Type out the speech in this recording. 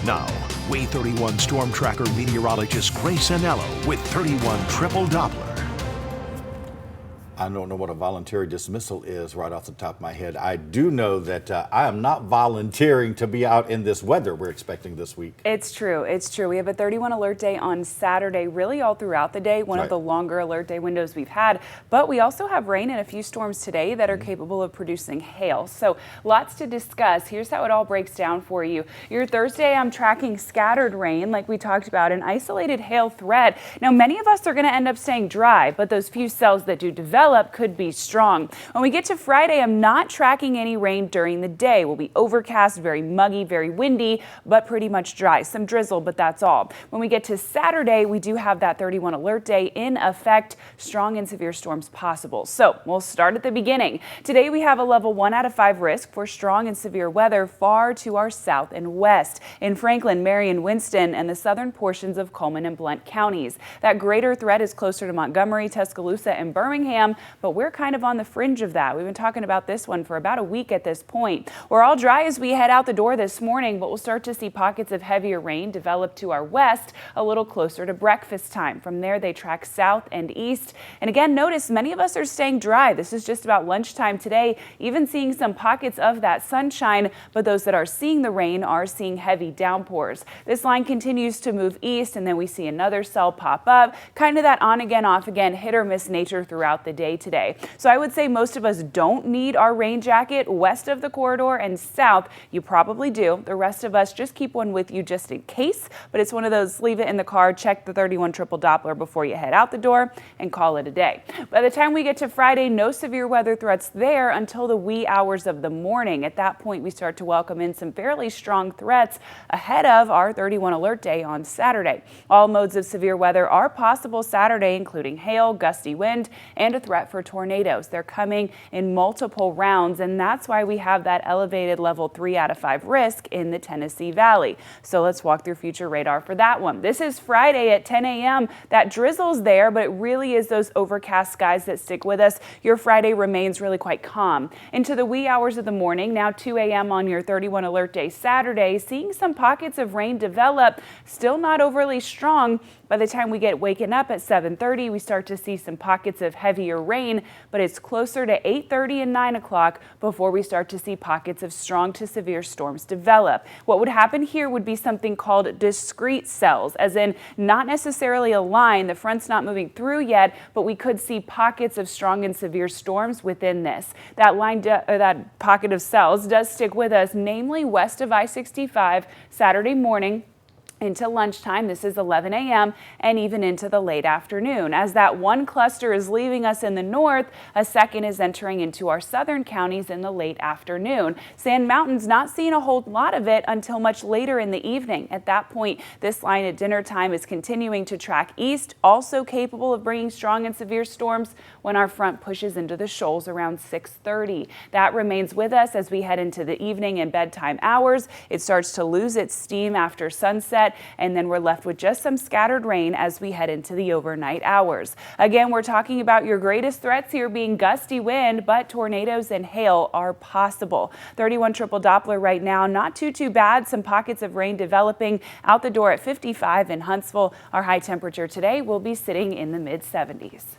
Now, Wave 31 Storm Tracker meteorologist Grace Anello with 31 Triple Doppler. I don't know what a voluntary dismissal is right off the top of my head. I do know that I am not volunteering to be out in this weather we're expecting this week. It's true. It's true. We have a 31 alert day on Saturday, really all throughout the day, one of the longer alert day windows we've had. But we also have rain and a few storms today that are capable of producing hail. So lots to discuss. Here's how it all breaks down for you. Your Thursday, I'm tracking scattered rain like we talked about, an isolated hail threat. Now, many of us are going to end up staying dry, but those few cells that do develop could be strong. When we get to Friday, I'm not tracking any rain during the day. We'll be overcast, very muggy, very windy, but pretty much dry. Some drizzle, but that's all. When we get to Saturday, we do have that 31 alert day in effect. Strong and severe storms possible. So we'll start at the beginning. Today we have a level 1 out of 5 risk for strong and severe weather far to our south and west in Franklin, Marion, Winston, and the southern portions of Coleman and Blount counties. That greater threat is closer to Montgomery, Tuscaloosa, and Birmingham, but we're kind of on the fringe of that. We've been talking about this one for about a week at this point. We're all dry as we head out the door this morning, but we'll start to see pockets of heavier rain develop to our west a little closer to breakfast time. From there, they track south and east. And again, notice many of us are staying dry. This is just about lunchtime today, even seeing some pockets of that sunshine, but those that are seeing the rain are seeing heavy downpours. This line continues to move east, and then we see another cell pop up, kind of that on again, off again, hit or miss nature throughout the day today. So I would say most of us don't need our rain jacket west of the corridor, and south you probably do. The rest of us just keep one with you just in case, but it's one of those leave it in the car, check the 31 triple Doppler before you head out the door and call it a day. By the time we get to Friday, no severe weather threats there until the wee hours of the morning. At that point, we start to welcome in some fairly strong threats ahead of our 31 alert day on Saturday. All modes of severe weather are possible Saturday, including hail, gusty wind, and a threat for tornadoes. They're coming in multiple rounds, and that's why we have that elevated level 3 out of 5 risk in the Tennessee Valley. So let's walk through future radar for that one. This is Friday at 10 a.m. That drizzle's there, but it really is those overcast skies that stick with us. Your Friday remains really quite calm. Into the wee hours of the morning, now 2 a.m. on your 31 alert day Saturday, seeing some pockets of rain develop, still not overly strong. By the time we get waken up at 7:30, we start to see some pockets of heavier rain, but it's closer to 8:30 and 9 o'clock before we start to see pockets of strong to severe storms develop. What would happen here would be something called discrete cells, as in not necessarily a line, the front's not moving through yet, but we could see pockets of strong and severe storms within this. That line, that pocket of cells does stick with us, namely west of I-65 Saturday morning into lunchtime. This is 11 a.m. and even into the late afternoon. As that one cluster is leaving us in the north, a second is entering into our southern counties in the late afternoon. Sand Mountain's not seeing a whole lot of it until much later in the evening. At that point, this line at dinner time is continuing to track east, also capable of bringing strong and severe storms when our front pushes into the shoals around 6:30. That remains with us as we head into the evening and bedtime hours. It starts to lose its steam after sunset, and then we're left with just some scattered rain as we head into the overnight hours. Again, we're talking about your greatest threats here being gusty wind, but tornadoes and hail are possible. 31 triple Doppler right now, not too bad. Some pockets of rain developing out the door at 55 in Huntsville. Our high temperature today will be sitting in the mid 70s.